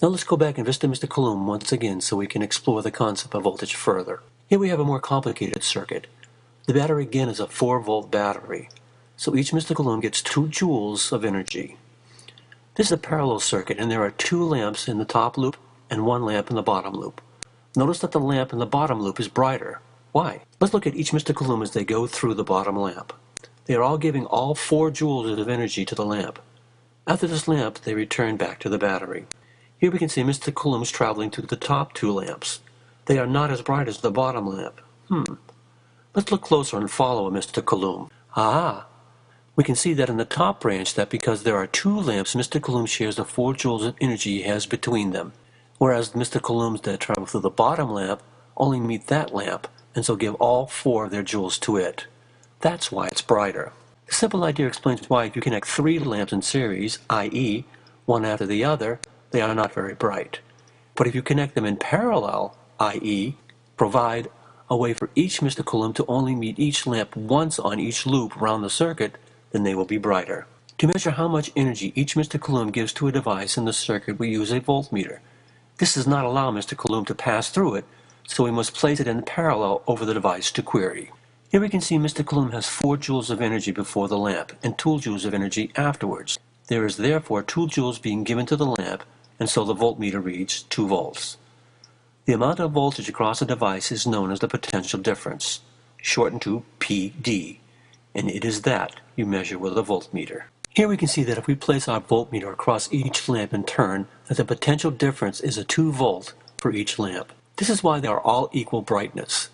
Now let's go back and visit Mr. Coulomb once again so we can explore the concept of voltage further. Here we have a more complicated circuit. The battery again is a 4-volt battery, so each Mr. Coulomb gets 2 joules of energy. This is a parallel circuit, and there are 2 lamps in the top loop and 1 lamp in the bottom loop. Notice that the lamp in the bottom loop is brighter. Why? Let's look at each Mr. Coulomb as they go through the bottom lamp. They are all giving all 4 joules of energy to the lamp. After this lamp, they return back to the battery. Here we can see Mr. Coulomb's traveling to the top 2 lamps. They are not as bright as the bottom lamp. Let's look closer and follow Mr. Coulomb. We can see that in the top branch that because there are 2 lamps, Mr. Coulomb shares the 4 joules of energy he has between them, whereas Mr. Coulombs that travel through the bottom lamp only meet that lamp, and so give all 4 of their joules to it. That's why it's brighter. The simple idea explains why if you connect 3 lamps in series, i.e., one after the other, they are not very bright. But if you connect them in parallel, i.e., provide a way for each Mr. Coulomb to only meet each lamp once on each loop around the circuit, then they will be brighter. To measure how much energy each Mr. Coulomb gives to a device in the circuit, we use a voltmeter. This does not allow Mr. Coulomb to pass through it, so we must place it in parallel over the device to query. Here we can see Mr. Coulomb has 4 joules of energy before the lamp and 2 joules of energy afterwards. There is therefore 2 joules being given to the lamp, and so the voltmeter reads 2 volts. The amount of voltage across a device is known as the potential difference, shortened to PD, and it is that you measure with a voltmeter. Here we can see that if we place our voltmeter across each lamp in turn, that the potential difference is a 2 volt for each lamp. This is why they are all equal brightness.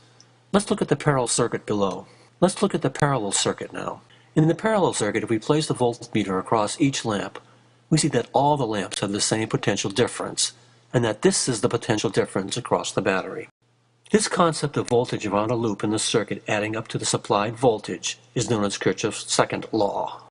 Let's look at the parallel circuit below. Let's look at the parallel circuit now. In the parallel circuit, if we place the voltmeter across each lamp, we see that all the lamps have the same potential difference, and that this is the potential difference across the battery. This concept of voltage around a loop in the circuit adding up to the supplied voltage is known as Kirchhoff's second law.